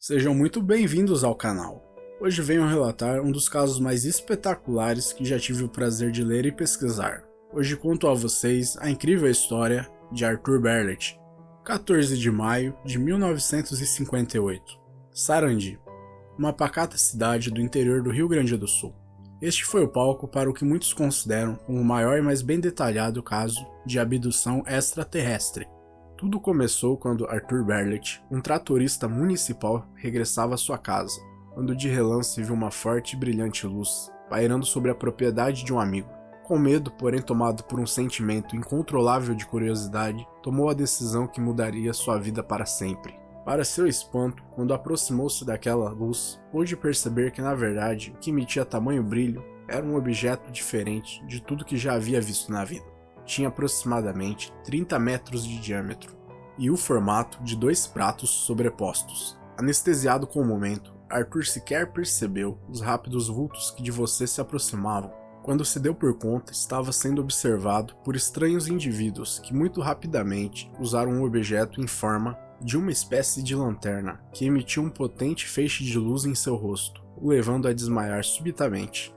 Sejam muito bem-vindos ao canal. Hoje venho relatar um dos casos mais espetaculares que já tive o prazer de ler e pesquisar. Hoje conto a vocês a incrível história de Arthur Berlet, 14 de maio de 1958. Sarandi, uma pacata cidade do interior do Rio Grande do Sul. Este foi o palco para o que muitos consideram como o maior e mais bem detalhado caso de abdução extraterrestre. Tudo começou quando Arthur Berlet, um tratorista municipal, regressava à sua casa, quando de relance viu uma forte e brilhante luz pairando sobre a propriedade de um amigo. Com medo, porém tomado por um sentimento incontrolável de curiosidade, tomou a decisão que mudaria sua vida para sempre. Para seu espanto, quando aproximou-se daquela luz, pôde perceber que na verdade o que emitia tamanho brilho era um objeto diferente de tudo que já havia visto na vida. Tinha aproximadamente 30 metros de diâmetro e o formato de dois pratos sobrepostos. Anestesiado com o momento, Arthur sequer percebeu os rápidos vultos que de você se aproximavam. Quando se deu por conta, estava sendo observado por estranhos indivíduos que muito rapidamente usaram um objeto em forma de uma espécie de lanterna que emitia um potente feixe de luz em seu rosto, o levando a desmaiar subitamente.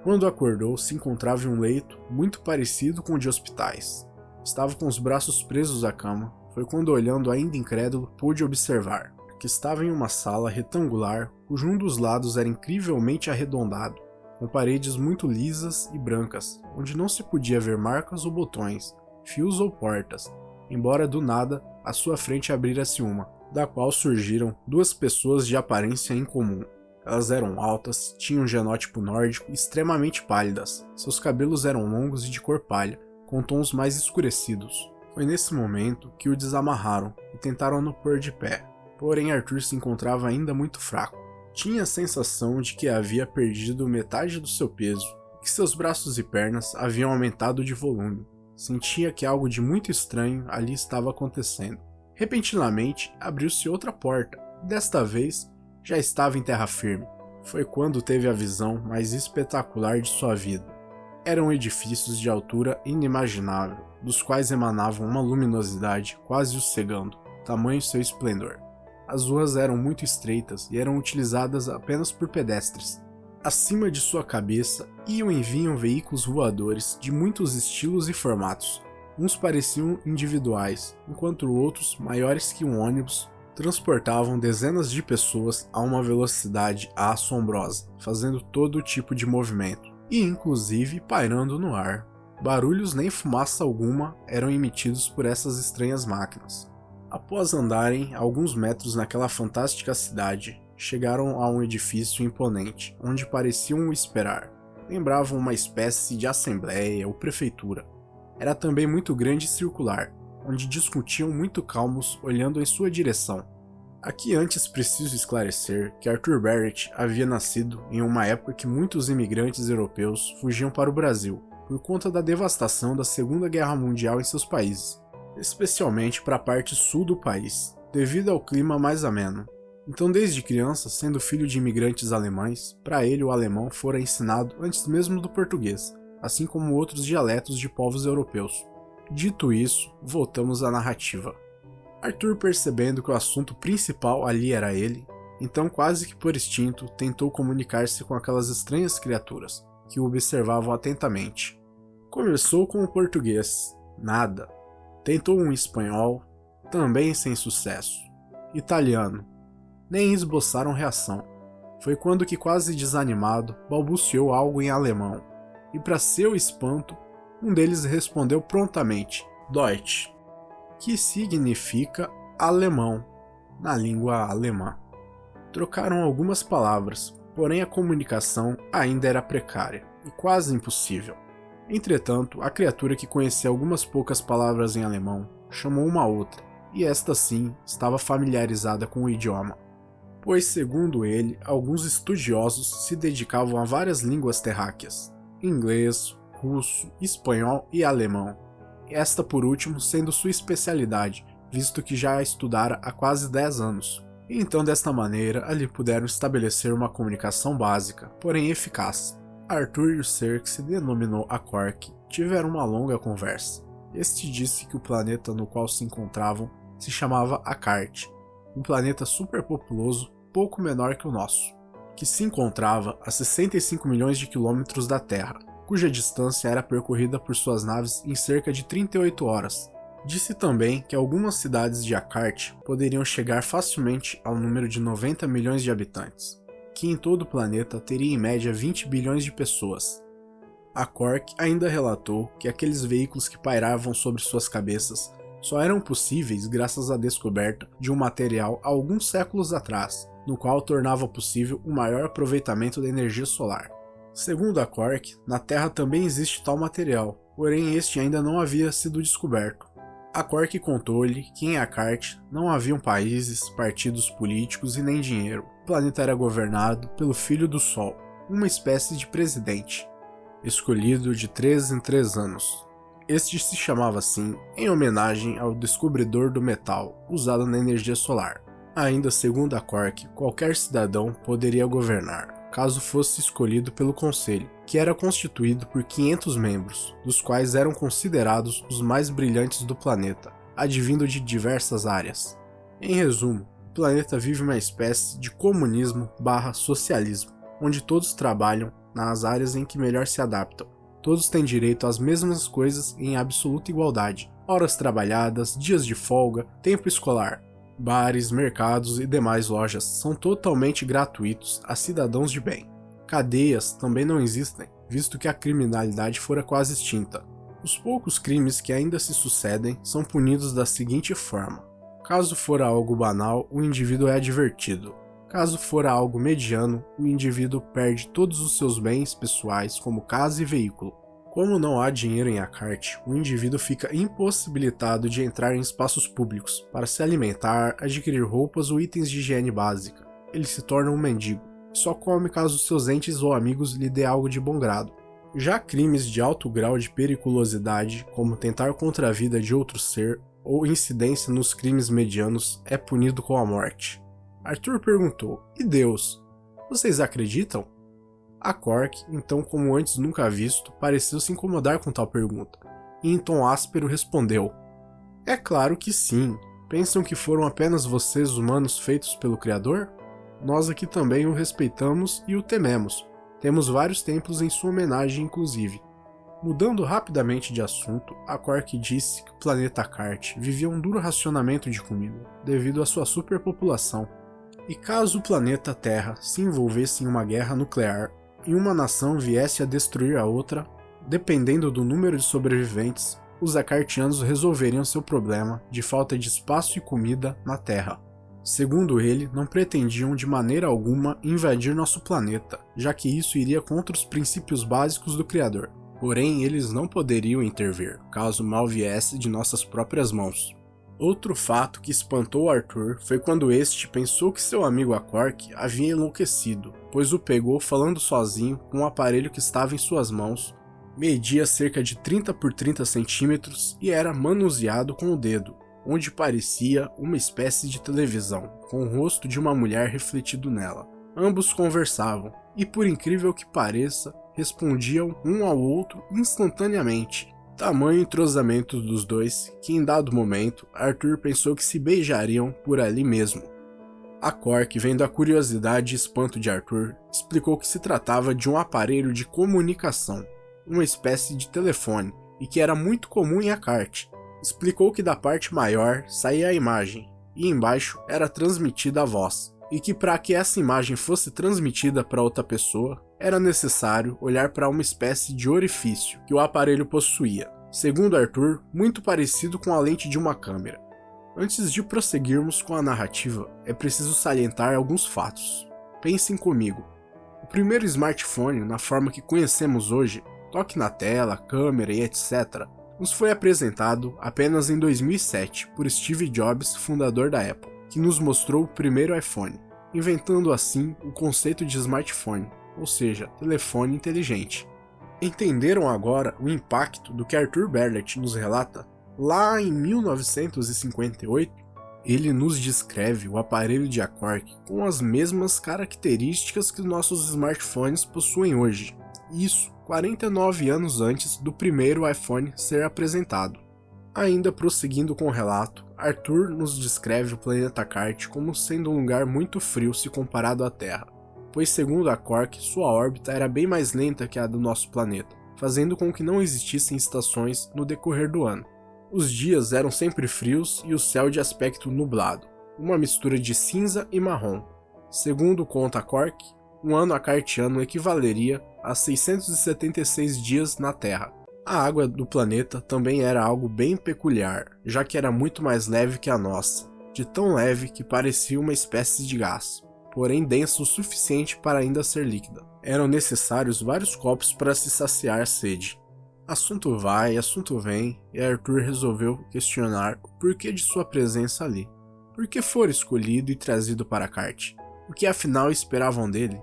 Quando acordou, se encontrava em um leito muito parecido com o de hospitais. Estava com os braços presos à cama. Foi quando, olhando ainda incrédulo, pôde observar que estava em uma sala retangular cujo um dos lados era incrivelmente arredondado, com paredes muito lisas e brancas, onde não se podia ver marcas ou botões, fios ou portas, embora do nada à sua frente abrira-se uma, da qual surgiram duas pessoas de aparência incomum. Elas eram altas, tinham um genótipo nórdico e extremamente pálidas. Seus cabelos eram longos e de cor palha, com tons mais escurecidos. Foi nesse momento que o desamarraram e tentaram no pôr de pé. Porém, Arthur se encontrava ainda muito fraco. Tinha a sensação de que havia perdido metade do seu peso, e que seus braços e pernas haviam aumentado de volume. Sentia que algo de muito estranho ali estava acontecendo. Repentinamente, abriu-se outra porta. Desta vez, já estava em terra firme. Foi quando teve a visão mais espetacular de sua vida. Eram edifícios de altura inimaginável, dos quais emanavam uma luminosidade quase o cegando, tamanho seu esplendor. As ruas eram muito estreitas e eram utilizadas apenas por pedestres. Acima de sua cabeça iam e vinham veículos voadores de muitos estilos e formatos. Uns pareciam individuais, enquanto outros, maiores que um ônibus, transportavam dezenas de pessoas a uma velocidade assombrosa, fazendo todo tipo de movimento, e inclusive pairando no ar. Barulhos nem fumaça alguma eram emitidos por essas estranhas máquinas. Após andarem alguns metros naquela fantástica cidade, chegaram a um edifício imponente, onde pareciam esperar. Lembravam uma espécie de assembleia ou prefeitura. Era também muito grande e circular, onde discutiam muito calmos olhando em sua direção. Aqui antes preciso esclarecer que Arthur Berlet havia nascido em uma época que muitos imigrantes europeus fugiam para o Brasil, por conta da devastação da Segunda Guerra Mundial em seus países, especialmente para a parte sul do país, devido ao clima mais ameno. Então desde criança, sendo filho de imigrantes alemães, para ele o alemão fora ensinado antes mesmo do português, assim como outros dialetos de povos europeus. Dito isso, voltamos à narrativa. Arthur, percebendo que o assunto principal ali era ele, então quase que por instinto tentou comunicar-se com aquelas estranhas criaturas, que o observavam atentamente. Começou com o português, nada. Tentou um espanhol, também sem sucesso. Italiano, nem esboçaram reação. Foi quando que, quase desanimado, balbuciou algo em alemão, e para seu espanto, um deles respondeu prontamente, Deutsch, que significa alemão, na língua alemã. Trocaram algumas palavras, porém a comunicação ainda era precária e quase impossível. Entretanto, a criatura, que conhecia algumas poucas palavras em alemão, chamou uma outra, e esta sim estava familiarizada com o idioma, pois segundo ele, alguns estudiosos se dedicavam a várias línguas terráqueas, inglês, russo, espanhol e alemão, esta por último sendo sua especialidade, visto que já a estudara há quase 10 anos. E então desta maneira ali puderam estabelecer uma comunicação básica, porém eficaz. Arthur e o ser, que se denominou Acork, tiveram uma longa conversa. Este disse que o planeta no qual se encontravam se chamava Akart, um planeta superpopuloso pouco menor que o nosso, que se encontrava a 65 milhões de quilômetros da Terra, cuja distância era percorrida por suas naves em cerca de 38 horas. Disse também que algumas cidades de Akart poderiam chegar facilmente ao número de 90 milhões de habitantes, que em todo o planeta teria em média 20 bilhões de pessoas. A Quark ainda relatou que aqueles veículos que pairavam sobre suas cabeças só eram possíveis graças à descoberta de um material há alguns séculos atrás, no qual tornava possível o maior aproveitamento da energia solar. Segundo a Quark, na Terra também existe tal material, porém este ainda não havia sido descoberto. A Quark contou-lhe que em Akart não haviam países, partidos políticos e nem dinheiro. O planeta era governado pelo Filho do Sol, uma espécie de presidente, escolhido de 3 em 3 anos. Este se chamava assim em homenagem ao descobridor do metal usado na energia solar. Ainda segundo a Quark, qualquer cidadão poderia governar, caso fosse escolhido pelo Conselho, que era constituído por 500 membros, dos quais eram considerados os mais brilhantes do planeta, advindo de diversas áreas. Em resumo, o planeta vive uma espécie de comunismo/socialismo, onde todos trabalham nas áreas em que melhor se adaptam. Todos têm direito às mesmas coisas em absoluta igualdade: horas trabalhadas, dias de folga, tempo escolar. Bares, mercados e demais lojas são totalmente gratuitos a cidadãos de bem. Cadeias também não existem, visto que a criminalidade fora quase extinta. Os poucos crimes que ainda se sucedem são punidos da seguinte forma: caso for algo banal, o indivíduo é advertido. Caso for algo mediano, o indivíduo perde todos os seus bens pessoais, como casa e veículo. Como não há dinheiro em Akart, o indivíduo fica impossibilitado de entrar em espaços públicos para se alimentar, adquirir roupas ou itens de higiene básica. Ele se torna um mendigo, e só come caso seus entes ou amigos lhe dê algo de bom grado. Já crimes de alto grau de periculosidade, como tentar contra a vida de outro ser ou incidência nos crimes medianos, é punido com a morte. Arthur perguntou: "E Deus? Vocês acreditam?" A Quark, então como antes nunca visto, pareceu se incomodar com tal pergunta, e em tom áspero respondeu: "É claro que sim. Pensam que foram apenas vocês humanos feitos pelo Criador? Nós aqui também o respeitamos e o tememos. Temos vários templos em sua homenagem, inclusive." Mudando rapidamente de assunto, a Quark disse que o planeta Akart vivia um duro racionamento de comida, devido à sua superpopulação. E caso o planeta Terra se envolvesse em uma guerra nuclear e uma nação viesse a destruir a outra, dependendo do número de sobreviventes, os acartianos resolveriam seu problema de falta de espaço e comida na Terra. Segundo ele, não pretendiam de maneira alguma invadir nosso planeta, já que isso iria contra os princípios básicos do Criador. Porém, eles não poderiam intervir, caso o mal viesse de nossas próprias mãos. Outro fato que espantou Arthur foi quando este pensou que seu amigo a Quark havia enlouquecido, pois o pegou falando sozinho com um aparelho que estava em suas mãos, media cerca de 30 por 30 centímetros e era manuseado com o dedo, onde parecia uma espécie de televisão, com o rosto de uma mulher refletido nela. Ambos conversavam, e por incrível que pareça, respondiam um ao outro instantaneamente. Tamanho entrosamento dos dois que em dado momento Arthur pensou que se beijariam por ali mesmo. A Quark, vendo a curiosidade e espanto de Arthur, explicou que se tratava de um aparelho de comunicação, uma espécie de telefone, e que era muito comum em Akart. Explicou que da parte maior saía a imagem, e embaixo era transmitida a voz, e que para que essa imagem fosse transmitida para outra pessoa, era necessário olhar para uma espécie de orifício que o aparelho possuía, segundo Arthur, muito parecido com a lente de uma câmera. Antes de prosseguirmos com a narrativa, é preciso salientar alguns fatos. Pensem comigo. O primeiro smartphone, na forma que conhecemos hoje, toque na tela, câmera e etc., nos foi apresentado apenas em 2007 por Steve Jobs, fundador da Apple, que nos mostrou o primeiro iPhone, inventando assim o conceito de smartphone, ou seja, telefone inteligente. Entenderam agora o impacto do que Arthur Berlet nos relata? Lá em 1958, ele nos descreve o aparelho de Quark com as mesmas características que nossos smartphones possuem hoje. Isso 49 anos antes do primeiro iPhone ser apresentado. Ainda prosseguindo com o relato, Arthur nos descreve o planeta Cart como sendo um lugar muito frio se comparado à Terra, pois segundo a Quark, sua órbita era bem mais lenta que a do nosso planeta, fazendo com que não existissem estações no decorrer do ano. Os dias eram sempre frios e o céu de aspecto nublado, uma mistura de cinza e marrom. Segundo conta Quark, um ano acartiano equivaleria a 676 dias na Terra. A água do planeta também era algo bem peculiar, já que era muito mais leve que a nossa, de tão leve que parecia uma espécie de gás, porém densa o suficiente para ainda ser líquida. Eram necessários vários copos para se saciar a sede. Assunto vai, assunto vem, e Arthur resolveu questionar o porquê de sua presença ali. Por que fora escolhido e trazido para Cart? O que afinal esperavam dele?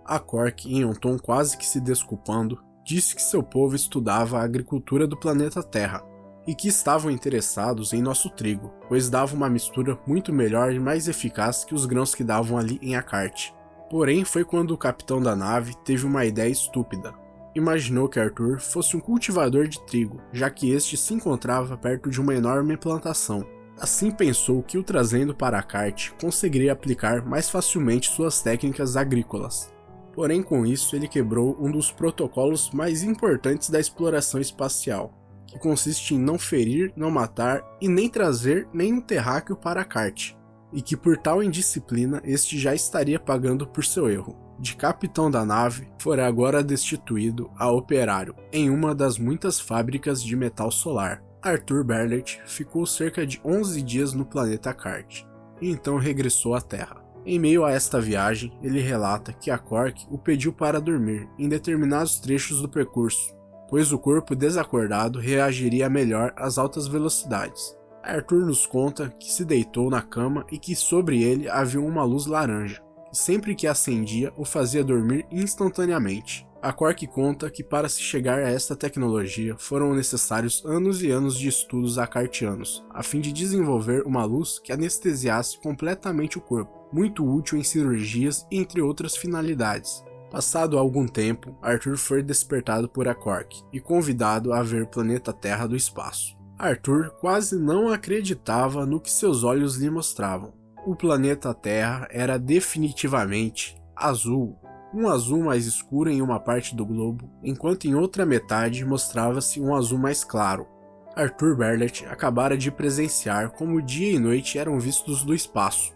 A Quark, em um tom quase que se desculpando, disse que seu povo estudava a agricultura do planeta Terra e que estavam interessados em nosso trigo, pois dava uma mistura muito melhor e mais eficaz que os grãos que davam ali em Akart. Porém, foi quando o capitão da nave teve uma ideia estúpida. Imaginou que Arthur fosse um cultivador de trigo, já que este se encontrava perto de uma enorme plantação. Assim pensou que o trazendo para Akart conseguiria aplicar mais facilmente suas técnicas agrícolas. Porém, com isso, ele quebrou um dos protocolos mais importantes da exploração espacial, que consiste em não ferir, não matar e nem trazer nenhum terráqueo para Cart, e que por tal indisciplina este já estaria pagando por seu erro. De capitão da nave, fora agora destituído a operário em uma das muitas fábricas de metal solar. Arthur Berlet ficou cerca de 11 dias no planeta Cart, e então regressou à Terra. Em meio a esta viagem, ele relata que a Quark o pediu para dormir em determinados trechos do percurso, pois o corpo desacordado reagiria melhor às altas velocidades. Arthur nos conta que se deitou na cama e que sobre ele havia uma luz laranja, que sempre que acendia o fazia dormir instantaneamente. A Quark conta que para se chegar a esta tecnologia foram necessários anos e anos de estudos acartianos, a fim de desenvolver uma luz que anestesiasse completamente o corpo, muito útil em cirurgias e entre outras finalidades. Passado algum tempo, Arthur foi despertado por a Quark e convidado a ver o planeta Terra do espaço. Arthur quase não acreditava no que seus olhos lhe mostravam. O planeta Terra era definitivamente azul, um azul mais escuro em uma parte do globo, enquanto em outra metade mostrava-se um azul mais claro. Arthur Berlet acabara de presenciar como dia e noite eram vistos do espaço.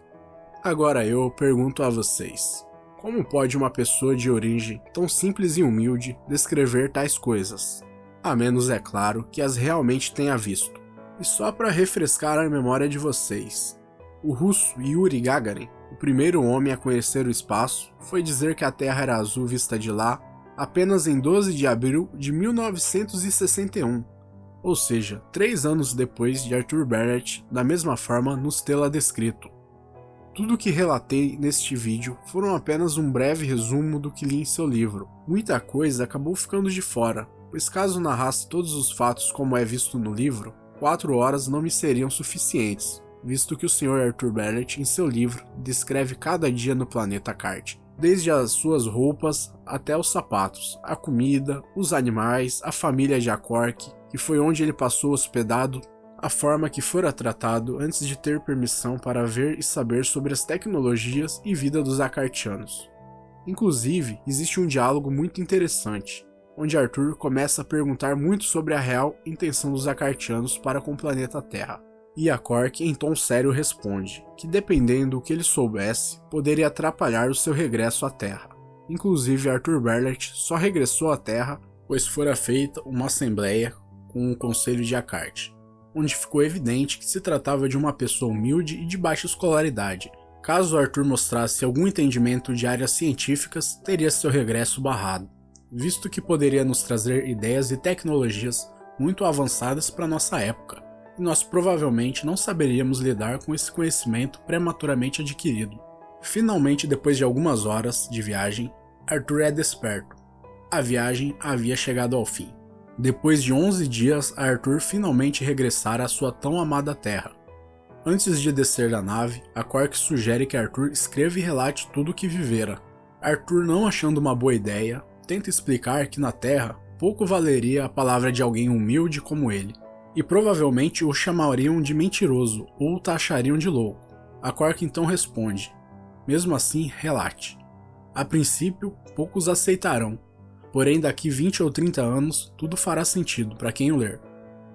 Agora eu pergunto a vocês, como pode uma pessoa de origem tão simples e humilde descrever tais coisas? A menos, é claro, que as realmente tenha visto. E só para refrescar a memória de vocês, o russo Yuri Gagarin, o primeiro homem a conhecer o espaço, foi dizer que a Terra era azul vista de lá apenas em 12 de abril de 1961, ou seja, 3 anos depois de Arthur Berlet da mesma forma nos tê-la descrito. Tudo o que relatei neste vídeo foram apenas um breve resumo do que li em seu livro. Muita coisa acabou ficando de fora, pois caso narrasse todos os fatos como é visto no livro, 4 horas não me seriam suficientes, visto que o Sr. Arthur Berlet em seu livro descreve cada dia no planeta Cart, desde as suas roupas até os sapatos, a comida, os animais, a família de Quark, que foi onde ele passou hospedado, a forma que fora tratado antes de ter permissão para ver e saber sobre as tecnologias e vida dos acartianos. Inclusive, existe um diálogo muito interessante, onde Arthur começa a perguntar muito sobre a real intenção dos acartianos para com o planeta Terra. E a Quark em tom sério responde que dependendo do que ele soubesse, poderia atrapalhar o seu regresso à Terra. Inclusive Arthur Berlet só regressou à Terra pois fora feita uma assembleia com o Conselho de Akart, onde ficou evidente que se tratava de uma pessoa humilde e de baixa escolaridade. Caso Arthur mostrasse algum entendimento de áreas científicas, teria seu regresso barrado, visto que poderia nos trazer ideias e tecnologias muito avançadas para nossa época, e nós provavelmente não saberíamos lidar com esse conhecimento prematuramente adquirido. Finalmente, depois de algumas horas de viagem, Arthur é desperto. A viagem havia chegado ao fim. Depois de 11 dias, Arthur finalmente regressara à sua tão amada Terra. Antes de descer da nave, a Quark sugere que Arthur escreva e relate tudo o que vivera. Arthur, não achando uma boa ideia, tenta explicar que na Terra pouco valeria a palavra de alguém humilde como ele. e provavelmente o chamariam de mentiroso ou o taxariam de louco. A Quark então responde: mesmo assim, relate. A princípio, poucos aceitarão, porém daqui 20 ou 30 anos tudo fará sentido para quem o ler.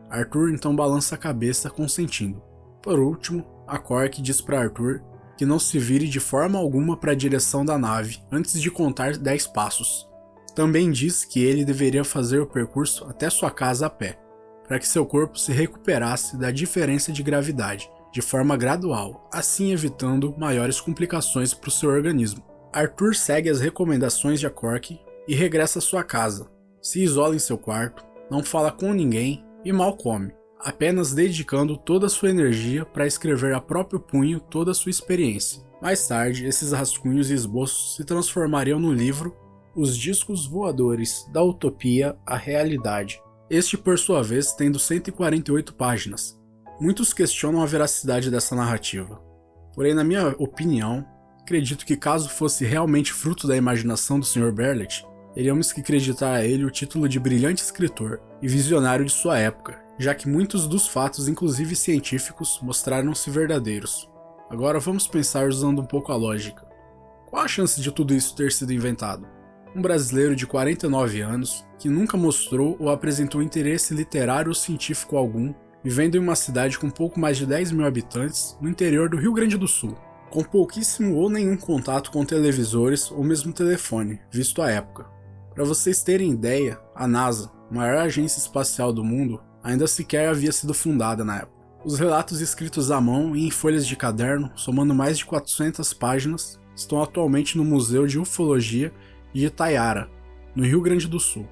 Arthur então balança a cabeça consentindo. Por último, a Quark diz para Arthur que não se vire de forma alguma para a direção da nave antes de contar 10 passos. Também diz que ele deveria fazer o percurso até sua casa a pé, para que seu corpo se recuperasse da diferença de gravidade, de forma gradual, assim evitando maiores complicações para o seu organismo. Arthur segue as recomendações de Quark e regressa à sua casa. Se isola em seu quarto, não fala com ninguém e mal come, apenas dedicando toda a sua energia para escrever a próprio punho toda a sua experiência. Mais tarde, esses rascunhos e esboços se transformariam no livro Os Discos Voadores da Utopia à Realidade. Este, por sua vez, tendo 148 páginas. Muitos questionam a veracidade dessa narrativa. Porém, na minha opinião, acredito que caso fosse realmente fruto da imaginação do Sr. Berlet, teríamos que acreditar a ele o título de brilhante escritor e visionário de sua época, já que muitos dos fatos, inclusive científicos, mostraram-se verdadeiros. Agora vamos pensar usando um pouco a lógica. Qual a chance de tudo isso ter sido inventado? Um brasileiro de 49 anos, que nunca mostrou ou apresentou interesse literário ou científico algum, vivendo em uma cidade com pouco mais de 10 mil habitantes, no interior do Rio Grande do Sul, com pouquíssimo ou nenhum contato com televisores ou mesmo telefone, visto à época. Para vocês terem ideia, a NASA, maior agência espacial do mundo, ainda sequer havia sido fundada na época. Os relatos escritos à mão e em folhas de caderno, somando mais de 400 páginas, estão atualmente no Museu de Ufologia de Itaiara, no Rio Grande do Sul.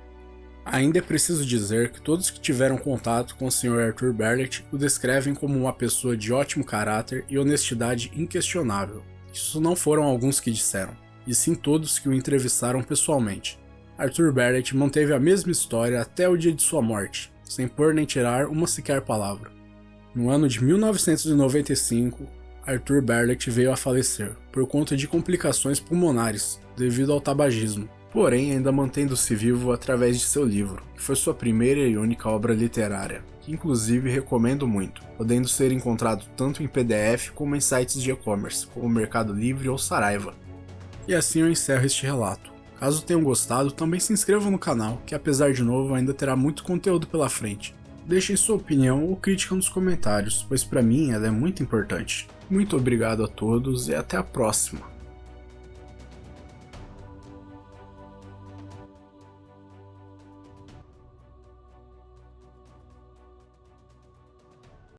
Ainda é preciso dizer que todos que tiveram contato com o Sr. Arthur Berlet o descrevem como uma pessoa de ótimo caráter e honestidade inquestionável. Isso não foram alguns que disseram, e sim todos que o entrevistaram pessoalmente. Arthur Berlet manteve a mesma história até o dia de sua morte, sem pôr nem tirar uma sequer palavra. No ano de 1995, Arthur Berlet veio a falecer por conta de complicações pulmonares devido ao tabagismo, porém ainda mantendo-se vivo através de seu livro, que foi sua primeira e única obra literária, que inclusive recomendo muito, podendo ser encontrado tanto em PDF como em sites de e-commerce, como Mercado Livre ou Saraiva. E assim eu encerro este relato. Caso tenham gostado, também se inscrevam no canal, que apesar de novo ainda terá muito conteúdo pela frente. Deixem sua opinião ou crítica nos comentários, pois para mim ela é muito importante. Muito obrigado a todos e até a próxima.